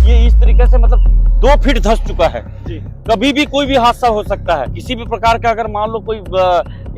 ये इस तरीके से मतलब 2 फीट धंस चुका है जी। कभी भी कोई भी हादसा हो सकता है, किसी भी प्रकार का अगर मान लो कोई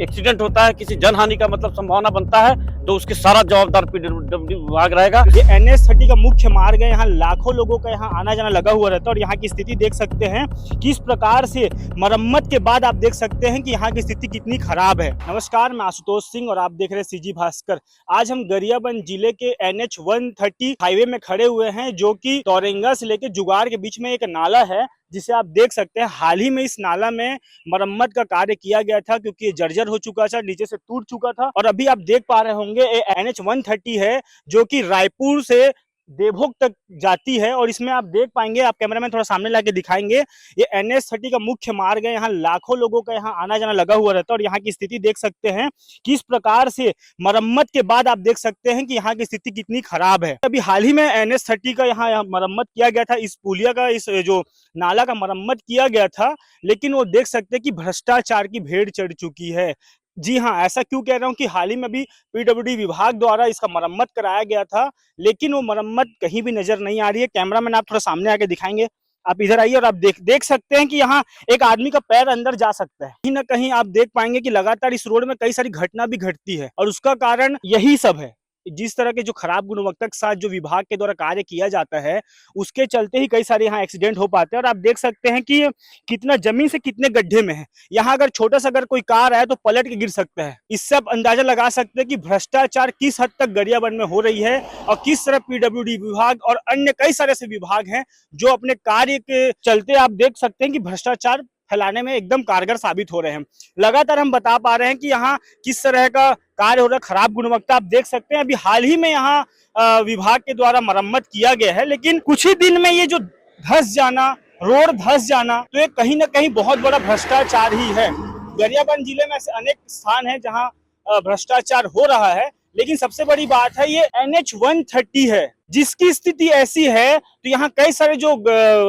एक्सीडेंट होता है, किसी जनहानि का मतलब संभावना बनता है, तो उसके सारा जवाबदार पीडब्ल्यूडी विभाग रहेगा। ये NH30 का मुख्य मार्ग है, यहाँ लाखों लोगों का यहाँ आना जाना लगा हुआ रहता है और यहाँ की स्थिति देख सकते हैं किस प्रकार से मरम्मत के बाद आप देख सकते हैं कि यहाँ की स्थिति कितनी खराब है। नमस्कार, मैं आशुतोष सिंह और आप देख रहे हैं CG भास्कर। आज हम गरियाबंद जिले के NH130 हाईवे में खड़े हुए हैं, जो कि तौरेंगा से लेकर जुगाड़ के बीच में एक नाला है, जिसे आप देख सकते हैं। हाल ही में इस नाला में मरम्मत का कार्य किया गया था, क्योंकि ये जर्जर हो चुका था, नीचे से टूट चुका था। और अभी आप देख पा रहे होंगे ये NH130 है, जो कि रायपुर से देवभोग तक जाती है। और इसमें आप देख पाएंगे, आप कैमरा में थोड़ा सामने लाके दिखाएंगे, ये NH30 का मुख्य मार्ग है, यहाँ लाखों लोगों का यहाँ आना जाना लगा हुआ रहता है। और यहाँ की स्थिति देख सकते हैं किस प्रकार से मरम्मत के बाद आप देख सकते हैं कि यहाँ की स्थिति कितनी खराब है। अभी हाल ही में NH30 का यहाँ मरम्मत किया गया था, इस पुलिया का, इस जो नाला का मरम्मत किया गया था, लेकिन वो देख सकते हैं कि भ्रष्टाचार की भेड़ चढ़ चुकी है। जी हाँ, ऐसा क्यों कह रहा हूँ कि हाल ही में भी पीडब्ल्यूडी विभाग द्वारा इसका मरम्मत कराया गया था, लेकिन वो मरम्मत कहीं भी नजर नहीं आ रही है। कैमरामैन आप थोड़ा सामने आके दिखाएंगे, आप इधर आइए और आप देख सकते हैं कि यहाँ एक आदमी का पैर अंदर जा सकता है। कहीं ना कहीं आप देख पाएंगे कि लगातार इस रोड में कई सारी घटना भी घटती है, और उसका कारण यही सब है। जिस तरह के जो खराब गुणवत्ता के साथ जो विभाग के द्वारा कार्य किया जाता है, उसके चलते ही कई सारे यहाँ एक्सीडेंट हो पाते हैं। और आप देख सकते हैं कि कितना जमीन से कितने गड्ढे में है। यहाँ अगर छोटा सा अगर कोई कार है तो पलट के गिर सकता है। इससे आप अंदाजा लगा सकते हैं कि भ्रष्टाचार किस हद तक गरियाबंद में हो रही है, और किस तरह पीडब्ल्यूडी विभाग और अन्य कई सारे ऐसे विभाग हैं जो अपने कार्य के चलते आप देख सकते हैं कि भ्रष्टाचार फैलाने में एकदम कारगर साबित हो रहे हैं। लगातार हम बता पा रहे हैं कि यहाँ किस तरह का कार्य हो रहा है, खराब गुणवत्ता आप देख सकते हैं। अभी हाल ही में यहाँ विभाग के द्वारा मरम्मत किया गया है, लेकिन कुछ ही दिन में ये जो धंस जाना, रोड धंस जाना, तो ये कहीं ना कहीं बहुत बड़ा भ्रष्टाचार ही है। गरियाबंद जिले में ऐसे अनेक स्थान है जहाँ भ्रष्टाचार हो रहा है, लेकिन सबसे बड़ी बात है ये NH130 है, जिसकी स्थिति ऐसी है। तो यहाँ कई सारे जो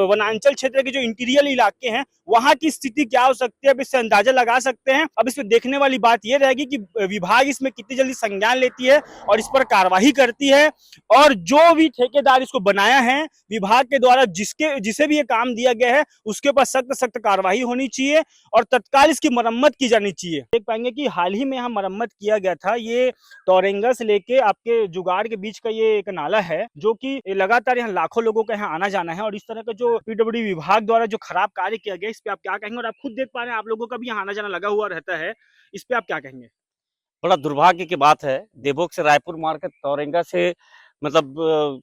वनांचल क्षेत्र के जो इंटीरियर इलाके हैं, वहां की स्थिति क्या हो सकती है, अब इससे अंदाजा लगा सकते हैं। अब इसमें देखने वाली बात यह रहेगी कि विभाग इसमें कितनी जल्दी संज्ञान लेती है और इस पर कार्रवाई करती है, और जो भी ठेकेदार इसको बनाया है विभाग के द्वारा, जिसे भी ये काम दिया गया है, उसके ऊपर सख्त कार्रवाई होनी चाहिए और तत्काल इसकी मरम्मत की जानी चाहिए। देख पाएंगे कि हाल ही में यहाँ मरम्मत किया गया था। ये तौरेंगा से लेके आपके जुगाड़ के बीच का ये एक नाला है, जो कि लगातार यहाँ लाखों लोगों का यहाँ आना जाना है। और इस तरह का जो पीडब्ल्यूडी विभाग द्वारा जो खराब कार्य किया गया, इस पे आप क्या कहेंगे? और आप खुद देख पा रहे हैं, आप लोगों का भी यहाँ आना जाना लगा हुआ रहता है, इस पे आप क्या कहेंगे? बड़ा दुर्भाग्य की बात है, देवभोग से रायपुर मार्ग तौरेंगा से मतलब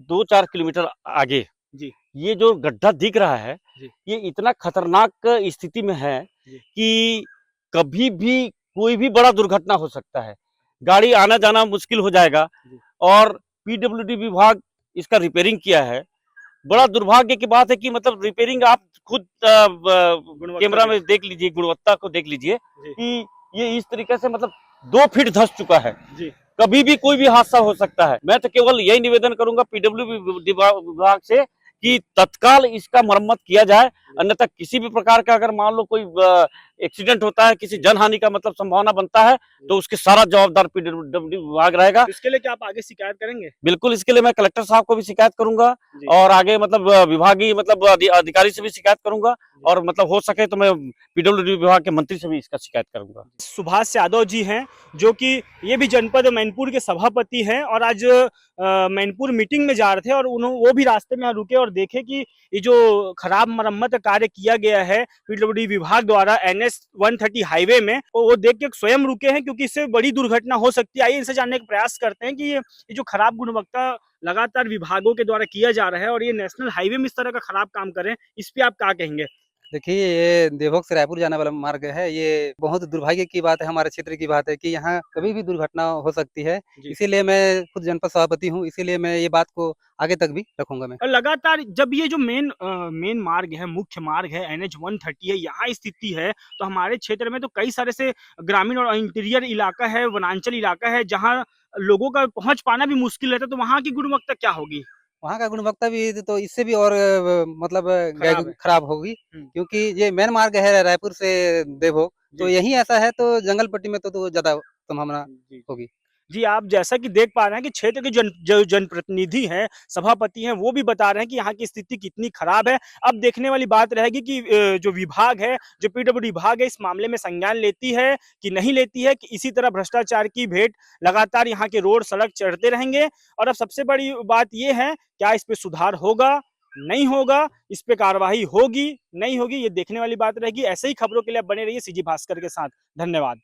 2-4 किलोमीटर आगे जी ये जो गड्ढा दिख रहा है, जी ये इतना खतरनाक स्थिति में है कि कभी भी कोई भी बड़ा दुर्घटना हो सकता है, गाड़ी आना जाना मुश्किल हो जाएगा। और पीडब्ल्यूडी विभाग इसका रिपेयरिंग किया है। बड़ा दुर्भाग्य की बात है कि मतलब रिपेयरिंग आप खुद कैमरा में देख लीजिए, गुणवत्ता को देख लीजिए कि ये इस तरीके से मतलब 2 फीट धंस चुका है जी। कभी भी कोई भी हादसा हो सकता है। मैं तो केवल यही निवेदन करूंगा पीडब्ल्यूडी विभाग से कि तत्काल इसका मरम्मत किया जाए, अन्यथा किसी भी प्रकार का अगर मान लो कोई एक्सीडेंट होता है, किसी जनहानि का मतलब संभावना बनता है, तो उसके सारा जवाबदार पीडब्ल्यूडी विभाग रहेगा। इसके लिए क्या आप आगे शिकायत करेंगे? बिल्कुल, इसके लिए मैं कलेक्टर साहब को भी शिकायत करूंगा और आगे मतलब विभागीय मतलब अधिकारी से भी शिकायत करूंगा, और मतलब हो सके तो मैं पीडब्ल्यूडी विभाग के मंत्री से भी इसका शिकायत करूंगा। सुभाष यादव जी हैं, जो कि ये भी जनपद मैनपुर के सभापति हैं, और आज मैनपुर मीटिंग में जा रहे थे, और वो भी रास्ते में रुके और देखे कि ये जो खराब मरम्मत कार्य किया गया है पीडब्ल्यूडी विभाग द्वारा NH130 हाईवे में, वो देख के स्वयं रुके हैं, क्योंकि इससे बड़ी दुर्घटना हो सकती है। आइए इनसे जानने का प्रयास करते हैं कि ये जो खराब गुणवत्ता लगातार विभागों के द्वारा किया जा रहा है, और ये नेशनल हाईवे में इस तरह का खराब काम करें, इस पे आप क्या कहेंगे? देखिए, ये देवभोग से रायपुर जाने वाला मार्ग है। ये बहुत दुर्भाग्य की बात है, हमारे क्षेत्र की बात है कि यहाँ कभी भी दुर्घटना हो सकती है। इसीलिए मैं खुद जनपद सभापति हूँ, इसीलिए मैं ये बात को आगे तक भी रखूंगा। मैं और लगातार जब ये जो मेन मार्ग है, मुख्य मार्ग है, NH130 है, यहाँ स्थिति है, तो हमारे क्षेत्र में तो कई सारे से ग्रामीण और इंटीरियर इलाका है, वनांचल इलाका है, जहाँ लोगों का पहुंच पाना भी मुश्किल रहता है। तो वहाँ की गुणवत्ता क्या होगी? वहाँ का गुणवत्ता भी तो इससे भी और मतलब खराब होगी, हम्म। क्योंकि ये मेन मार्ग है रायपुर से देवभोग, तो यही ऐसा है, तो जंगल पट्टी में तो ज्यादा संभावना होगी। जी, आप जैसा कि देख पा रहे हैं कि क्षेत्र के जो जनप्रतिनिधि हैं, सभापति हैं, वो भी बता रहे हैं कि यहाँ की स्थिति कितनी खराब है। अब देखने वाली बात रहेगी कि जो विभाग है, जो पीडब्ल्यूडी विभाग है, इस मामले में संज्ञान लेती है कि नहीं लेती है, कि इसी तरह भ्रष्टाचार की भेंट लगातार यहाँ के रोड, सड़क चढ़ते रहेंगे। और अब सबसे बड़ी बात ये है, क्या इस पे सुधार होगा, नहीं होगा, इस पे कार्रवाई होगी, नहीं होगी, ये देखने वाली बात रहेगी। ऐसे ही खबरों के लिए आप बने रहिए सीजी भास्कर के साथ। धन्यवाद।